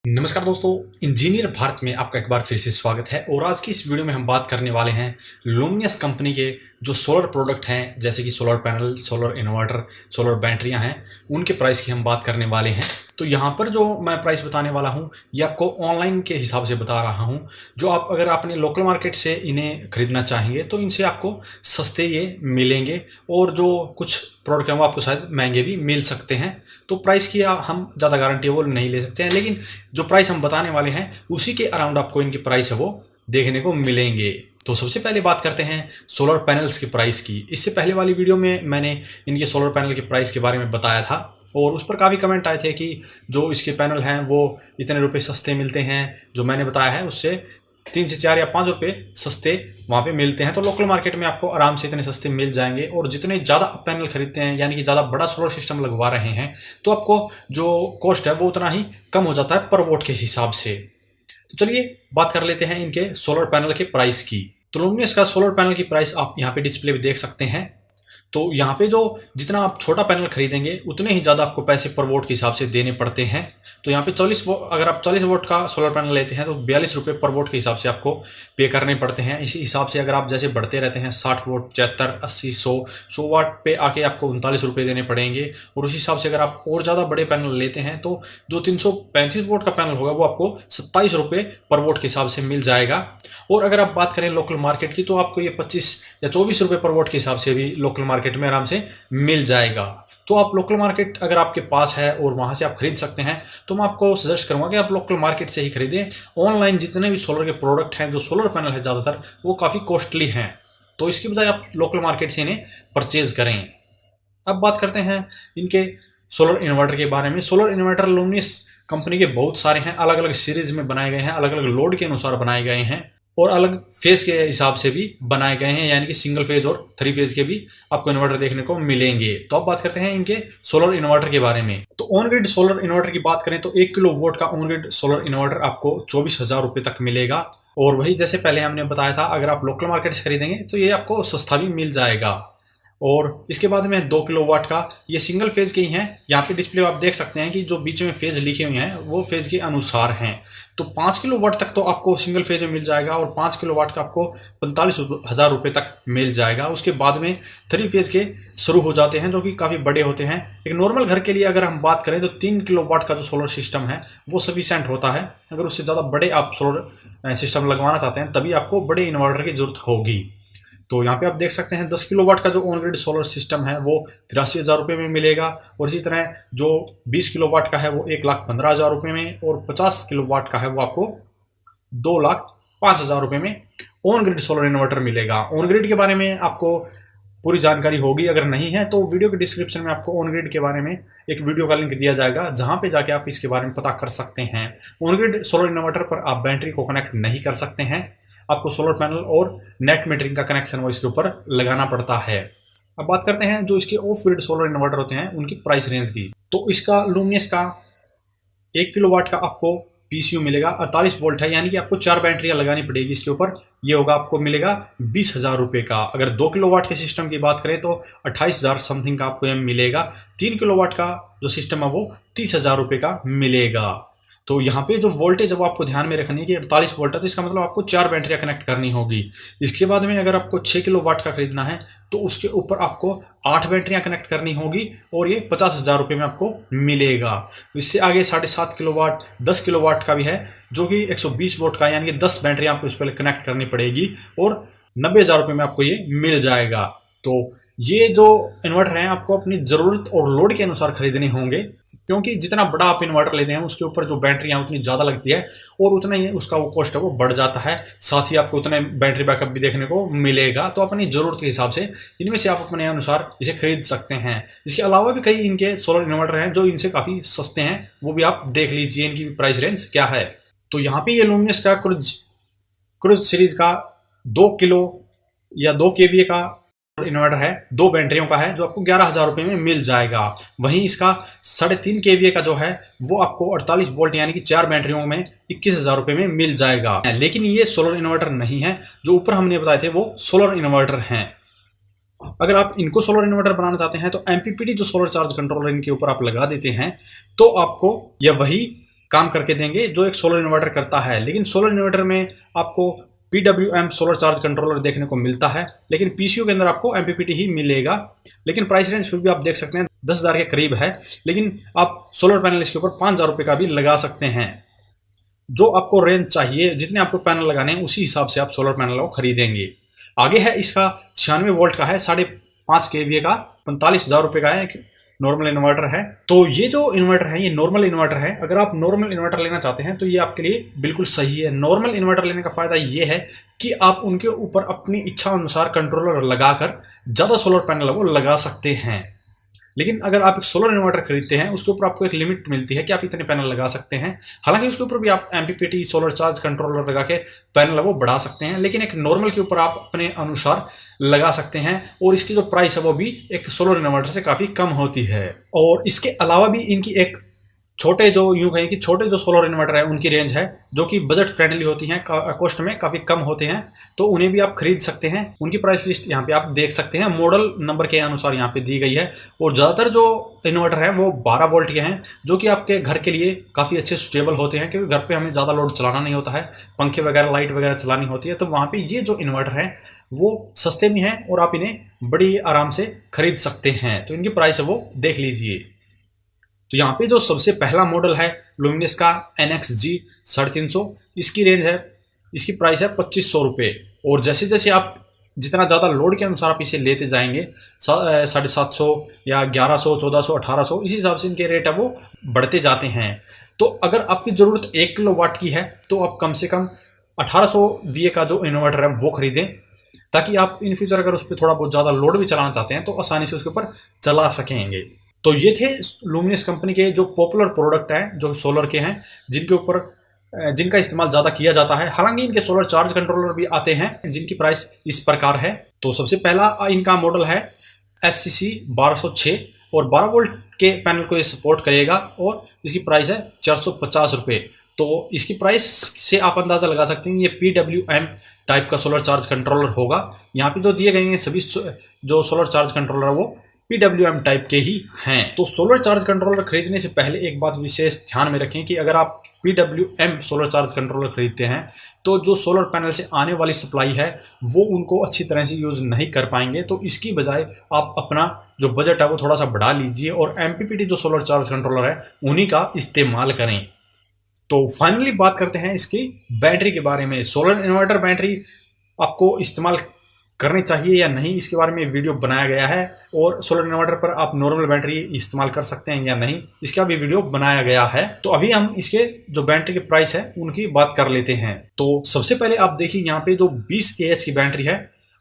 नमस्कार दोस्तों, इंजीनियर भारत में आपका एक बार फिर से स्वागत है। और आज की इस वीडियो में हम बात करने वाले हैं लुमिनस कंपनी के जो सोलर प्रोडक्ट हैं, जैसे कि solar panel, solar inverter, solar बैटरियां हैं, उनके प्राइस की हम बात करने वाले हैं। तो यहाँ पर जो मैं प्राइस बताने वाला हूँ ये आपको ऑनलाइन के हिसाब से बता रहा हूँ। जो आप अगर आपने लोकल मार्केट से इन्हें खरीदना चाहेंगे तो इनसे आपको सस्ते ये मिलेंगे, और जो कुछ प्रोडक्ट हैं वो आपको शायद महंगे भी मिल सकते हैं। तो प्राइस की हम ज़्यादा गारंटी वो नहीं ले सकते हैं, लेकिन जो प्राइस हम बताने वाले हैं उसी के अराउंड आपको इनके प्राइस है वो देखने को मिलेंगे। तो सबसे पहले बात करते हैं सोलर पैनल्स की प्राइस की। इससे पहले वाली वीडियो में मैंने इनके सोलर पैनल के प्राइस के बारे में बताया था, और उस पर काफ़ी कमेंट आए थे कि जो इसके पैनल हैं वो इतने रुपए सस्ते मिलते हैं। जो मैंने बताया है उससे 3 से 4 या 5 रुपये सस्ते वहाँ पे मिलते हैं। तो लोकल मार्केट में आपको आराम से इतने सस्ते मिल जाएंगे, और जितने ज़्यादा आप पैनल खरीदते हैं, यानी कि ज़्यादा बड़ा सोलर सिस्टम लगवा रहे हैं, तो आपको जो कॉस्ट है वो उतना ही कम हो जाता है पर वोट के हिसाब से। तो चलिए बात कर लेते हैं इनके सोलर पैनल के प्राइस की। तो लुमिनस का सोलर पैनल की प्राइस आप यहाँ पे डिस्प्ले पे देख सकते हैं। तो यहाँ पे जो जितना आप छोटा पैनल खरीदेंगे उतने ही ज़्यादा आपको पैसे पर वोट के हिसाब से देने पड़ते हैं। तो यहाँ पे 40 वोट, अगर आप 40 वोट का सोलर पैनल लेते हैं तो 42 रुपये पर वोट के हिसाब से आपको पे करने पड़ते हैं। इसी हिसाब से अगर आप जैसे बढ़ते रहते हैं 60 वोट, 75, 80, 100 वाट पे आके आपको 39 रुपये देने पड़ेंगे। और उसी हिसाब से अगर आप और ज़्यादा बड़े पैनल लेते हैं तो जो 335 वोट का पैनल होगा वो आपको 27 रुपये पर वोट के हिसाब से मिल जाएगा। और अगर आप बात करें लोकल मार्केट की तो आपको ये 25 या 24 रुपये पर वोट के हिसाब से भी लोकल मार्केट में आराम से मिल जाएगा। तो आप लोकल मार्केट अगर आपके पास है और वहाँ से आप खरीद सकते हैं तो मैं आपको सजेस्ट करूँगा कि आप लोकल मार्केट से ही खरीदें। ऑनलाइन जितने भी सोलर के प्रोडक्ट हैं, जो सोलर पैनल है ज़्यादातर वो काफ़ी कॉस्टली हैं, तो इसकी बजाय आप लोकल मार्केट से इन्हें परचेज करें। अब बात करते हैं इनके सोलर इन्वर्टर के बारे में। सोलर इन्वर्टर लुमिनस कंपनी के बहुत सारे हैं, अलग अलग सीरीज में बनाए गए हैं, अलग अलग लोड के अनुसार बनाए गए हैं, और अलग फेज के हिसाब से भी बनाए गए हैं, यानी कि सिंगल फेज और 3 फेज के भी आपको इन्वर्टर देखने को मिलेंगे। तो अब बात करते हैं इनके सोलर इन्वर्टर के बारे में। तो ऑन ग्रिड सोलर इन्वर्टर की बात करें तो 1 किलो वोट का ऑन ग्रिड सोलर इन्वर्टर आपको 24,000 रुपये तक मिलेगा। और वही जैसे पहले हमने बताया था, अगर आप लोकल मार्केट से खरीदेंगे तो ये आपको सस्ता भी मिल जाएगा। और इसके बाद में 2 किलो वाट का, ये सिंगल फेज के ही हैं। यहाँ पे डिस्प्ले आप देख सकते हैं कि जो बीच में फेज लिखे हुए हैं वो फेज के अनुसार हैं। तो 5 किलो वाट तक तो आपको सिंगल फेज में मिल जाएगा, और 5 किलो वाट का आपको 45,000 रुपये तक मिल जाएगा। उसके बाद में 3 फेज के शुरू हो जाते हैं, जो कि काफ़ी बड़े होते हैं। एक नॉर्मल घर के लिए अगर हम बात करें तो 3 किलो वाट का जो सोलर सिस्टम है वो सफिशेंट होता है। अगर उससे ज़्यादा बड़े आप सोलर सिस्टम लगवाना चाहते हैं तभी आपको बड़े इन्वर्टर की जरूरत होगी। तो यहाँ पे आप देख सकते हैं 10 किलो वाट का जो ऑन ग्रिड सोलर सिस्टम है वो 83,000 रुपये में मिलेगा। और इसी तरह जो 20 किलो वाट का है वो 1,15,000 रुपये में, और 50 किलो वाट का है वो आपको 2,05,000 रुपये में ऑन ग्रिड सोलर इन्वर्टर मिलेगा। ऑन ग्रिड के बारे में आपको पूरी जानकारी होगी, अगर नहीं है तो वीडियो के डिस्क्रिप्शन में आपको ऑन ग्रिड के बारे में एक वीडियो का लिंक दिया जाएगा, जहां पे जाके आप इसके बारे में पता कर सकते हैं। ऑन ग्रिड सोलर इन्वर्टर पर आप बैटरी को कनेक्ट नहीं कर सकते हैं, आपको सोलर पैनल और नेट मीटरिंग का कनेक्शन वो इसके ऊपर लगाना पड़ता है। अब बात करते हैं जो इसके ऑफ ग्रिड सोलर इन्वर्टर होते हैं उनकी प्राइस रेंज की। तो इसका लुमिनस का 1 किलो वाट का आपको पीसीयू मिलेगा, 48 वोल्ट है, यानी कि आपको 4 बैटरियां लगानी पड़ेगी इसके ऊपर। ये होगा, आपको मिलेगा 20,000 रुपये का। अगर 2 किलो वाट के सिस्टम की बात करें तो 28,000 समथिंग का आपको ये मिलेगा। 3 किलो वाट का जो सिस्टम है वो 30,000 रुपये का मिलेगा। तो यहाँ पे जो वोल्टेज है वो आपको ध्यान में रखनी है कि 48 वोल्ट है, तो इसका मतलब आपको 4 बैटरियां कनेक्ट करनी होगी। इसके बाद में अगर आपको 6 किलो वाट का खरीदना है तो उसके ऊपर आपको 8 बैटरियां कनेक्ट करनी होगी, और ये 50,000 रुपये में आपको मिलेगा। इससे आगे 7.5 किलो वाट, 10 किलो वाट का भी है, जो कि 120 वोट का, यानी कि 10 बैटरियां आपको इस पर कनेक्ट करनी पड़ेगी, और 90,000 रुपये में आपको ये मिल जाएगा। तो ये जो इन्वर्टर हैं आपको अपनी ज़रूरत और लोड के अनुसार खरीदने होंगे, क्योंकि जितना बड़ा आप इन्वर्टर लेते हैं उसके ऊपर जो बैटरियाँ उतनी ज़्यादा लगती है, और उतना ही उसका वो कॉस्ट है वो बढ़ जाता है। साथ ही आपको उतने बैटरी बैकअप भी देखने को मिलेगा। तो अपनी ज़रूरत के हिसाब से इनमें से आप अपने अनुसार इसे खरीद सकते हैं। इसके अलावा भी कई इनके सोलर इन्वर्टर हैं जो इनसे काफ़ी सस्ते हैं, वो भी आप देख लीजिए इनकी प्राइस रेंज क्या है। तो यहाँ पर ये लुमिनस का क्रूज सीरीज़ का 2 किलो या 2 केवीए का इन्वर्टर है, 2 बैटरियों का है, जो आपको 11,000 रुपये में मिल जाएगा। वहीं इसका 3.5 केवीए का जो है वो आपको 48 वोल्ट, यानी कि 4 बैटरियों में 21,000 रुपये में मिल जाएगा। लेकिन ये सोलर इन्वर्टर नहीं है, जो ऊपर हमने बताए थे वो सोलर इन्वर्टर हैं। अगर आप इनको सोलर इन्वर्टर बनाना चाहते हैं तो एमपीपीटी जो सोलर चार्ज कंट्रोलर इनके ऊपर आप लगा देते हैं तो आपको या वही काम करके देंगे जो एक सोलर इन्वर्टर करता है। लेकिन सोलर इन्वर्टर में आपको PWM सोलर चार्ज कंट्रोलर देखने को मिलता है, लेकिन PCU के अंदर आपको MPPT ही मिलेगा। लेकिन प्राइस रेंज फिर भी आप देख सकते हैं 10,000 के करीब है, लेकिन आप सोलर पैनल इसके ऊपर 5,000 रुपये का भी लगा सकते हैं। जो आपको रेंज चाहिए, जितने आपको पैनल लगाने हैं उसी हिसाब से आप सोलर पैनल को खरीदेंगे। आगे है इसका 96 वोल्ट का है, 5.5 kVA का, 45,000 रुपये का है, नॉर्मल इन्वर्टर है। तो ये जो इन्वर्टर है ये नॉर्मल इन्वर्टर है। अगर आप नॉर्मल इन्वर्टर लेना चाहते हैं तो ये आपके लिए बिल्कुल सही है। नॉर्मल इन्वर्टर लेने का फायदा ये है कि आप उनके ऊपर अपनी इच्छा अनुसार कंट्रोलर लगाकर ज़्यादा सोलर पैनल वो लगा सकते हैं। लेकिन अगर आप एक सोलर इन्वर्टर खरीदते हैं उसके ऊपर आपको एक लिमिट मिलती है कि आप इतने पैनल लगा सकते हैं। हालांकि उसके ऊपर भी आप MPPT सोलर चार्ज कंट्रोलर लगा के पैनल वो बढ़ा सकते हैं, लेकिन एक नॉर्मल के ऊपर आप अपने अनुसार लगा सकते हैं। और इसकी जो प्राइस है वो भी एक सोलर इन्वर्टर से काफ़ी कम होती है। और इसके अलावा भी इनकी एक छोटे जो यूँ कहें कि छोटे जो सोलर इन्वर्टर है उनकी रेंज है जो कि बजट फ्रेंडली होती हैं, कॉस्ट में काफ़ी कम होते हैं, तो उन्हें भी आप खरीद सकते हैं। उनकी प्राइस लिस्ट यहाँ पे आप देख सकते हैं, मॉडल नंबर के अनुसार यहाँ पे दी गई है। और ज़्यादातर जो इन्वर्टर है वो 12 वोल्ट के हैं, जो कि आपके घर के लिए काफ़ी अच्छे सुटेबल होते हैं, क्योंकि घर पर हमें ज़्यादा लोड चलाना नहीं होता है, पंखे वगैरह लाइट वगैरह चलानी होती है, तो वहाँ पर ये जो इन्वर्टर है वो सस्ते में है और आप इन्हें बड़ी आराम से खरीद सकते हैं। तो इनकी प्राइस है वो देख लीजिए। तो यहाँ पे जो सबसे पहला मॉडल है लुमिनस का NXG 350, इसकी रेंज है, इसकी प्राइस है 2500 रुपये। और जैसे जैसे आप जितना ज़्यादा लोड के अनुसार आप इसे लेते जाएंगे 750 या 1100, 1400, 1800, इसी हिसाब से इनके रेट है वो बढ़ते जाते हैं। तो अगर आपकी ज़रूरत 1 किलोवाट की है तो आप कम से कम 1800 VA का जो इन्वर्टर है वो खरीदें, ताकि आप इन फ्यूचर अगर उस पर थोड़ा बहुत ज़्यादा लोड भी चलाना चाहते हैं तो आसानी से उसके ऊपर चला सकेंगे। तो ये थे लुमिनस कंपनी के जो पॉपुलर प्रोडक्ट हैं जो सोलर के हैं, जिनका इस्तेमाल ज़्यादा किया जाता है। हालांकि इनके सोलर चार्ज कंट्रोलर भी आते हैं जिनकी प्राइस इस प्रकार है। तो सबसे पहला इनका मॉडल है SCC 1206 और 12 वोल्ट के पैनल को ये सपोर्ट करेगा और इसकी प्राइस है 450 रुपये। तो इसकी प्राइस से आप अंदाज़ा लगा सकते हैं ये PWM टाइप का सोलर चार्ज कंट्रोलर होगा। यहाँ पे जो दिए गए हैं सभी जो सोलर चार्ज कंट्रोलर है वो PWM टाइप के ही हैं। तो सोलर चार्ज कंट्रोलर खरीदने से पहले एक बात विशेष ध्यान में रखें कि अगर आप PWM सोलर चार्ज कंट्रोलर खरीदते हैं तो जो सोलर पैनल से आने वाली सप्लाई है वो उनको अच्छी तरह से यूज़ नहीं कर पाएंगे। तो इसकी बजाय आप अपना जो बजट है वो थोड़ा सा बढ़ा लीजिए और MPPT जो सोलर चार्ज कंट्रोलर है उन्हीं का इस्तेमाल करें। तो फाइनली बात करते हैं इसकी बैटरी के बारे में। सोलर इन्वर्टर बैटरी आपको इस्तेमाल करनी चाहिए या नहीं, इसके बारे में वीडियो बनाया गया है। और सोलर इन्वर्टर पर आप नॉर्मल बैटरी इस्तेमाल कर सकते हैं या नहीं, इसका भी वीडियो बनाया गया है। तो अभी हम इसके जो बैटरी के प्राइस है उनकी बात कर लेते हैं। तो सबसे पहले आप देखिए यहाँ पे जो 20 AH की बैटरी है,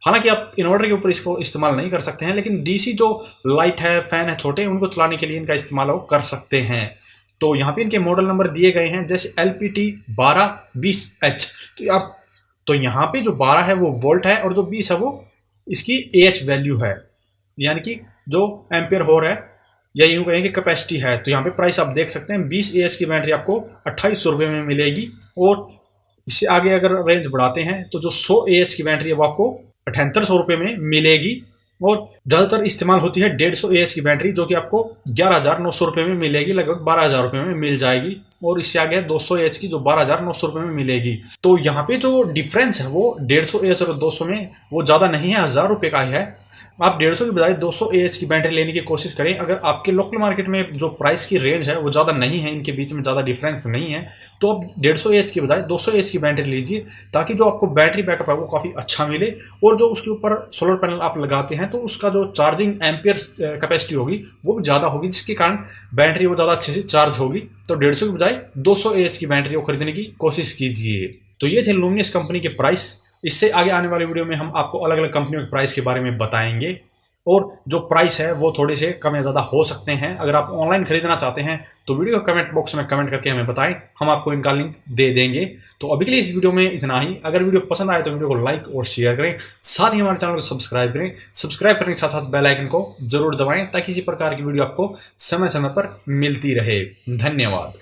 हालांकि आप इन्वर्टर के ऊपर इसको इस्तेमाल नहीं कर सकते हैं, लेकिन DC जो लाइट है, फैन है छोटे, उनको चलाने के लिए इनका इस्तेमाल वो कर सकते हैं। तो यहाँ पे इनके मॉडल नंबर दिए गए हैं, जैसे LPT 1220H। तो यहाँ पे जो 12 है वो वोल्ट है और जो 20 है वो इसकी AH वैल्यू है, यानी कि जो एम्पियर होर है या यूँ कहें कि कैपेसिटी है। तो यहाँ पे प्राइस आप देख सकते हैं 20 AH की बैटरी आपको 2800 रुपये में मिलेगी। और इससे आगे अगर रेंज बढ़ाते हैं तो जो 100 AH की बैटरी है वो आपको 7800 रुपये में मिलेगी। और ज़्यादातर इस्तेमाल होती है 150 AH की बैटरी, जो कि आपको 11,900 रुपये में मिलेगी, लगभग 12,000 रुपये में मिल जाएगी। और इससे आगे है 200 AH की जो 12,900 रुपये में मिलेगी। तो यहाँ पे जो डिफरेंस है वो 150 AH और 200 में वो ज़्यादा नहीं है, 1000 रुपये का ही है। आप 150 की बजाय 200 AH की बैटरी लेने की कोशिश करें। अगर आपके लोकल मार्केट में जो प्राइस की रेंज है वो ज़्यादा नहीं है, इनके बीच में ज़्यादा डिफरेंस नहीं है, तो आप 150 AH की बजाय 200 AH की बैटरी लीजिए, ताकि जो आपको बैटरी बैकअप है वो काफ़ी अच्छा मिले। और जो उसके ऊपर सोलर पैनल आप लगाते हैं तो उसका जो चार्जिंग एम्पियर कैपेसिटी होगी वो भी ज़्यादा होगी, जिसके कारण बैटरी वो ज़्यादा अच्छे से चार्ज होगी। तो 150 की बजाय 200 AH की बैटरी को खरीदने की कोशिश कीजिए। तो ये थे लुमिनस कंपनी के प्राइस। इससे आगे आने वाली वीडियो में हम आपको अलग अलग कंपनियों के प्राइस के बारे में बताएंगे, और जो प्राइस है वो थोड़े से कम या ज़्यादा हो सकते हैं। अगर आप ऑनलाइन खरीदना चाहते हैं तो वीडियो कमेंट बॉक्स में कमेंट करके हमें बताएं, हम आपको इनका लिंक दे देंगे। तो अभी के लिए इस वीडियो में इतना ही। अगर वीडियो पसंद आए तो वीडियो को लाइक और शेयर करें, साथ ही हमारे चैनल को सब्सक्राइब करें। सब्सक्राइब करने के साथ साथ बेल आइकन को जरूर दबाएं, ताकि इसी प्रकार की वीडियो आपको समय समय पर मिलती रहे। धन्यवाद।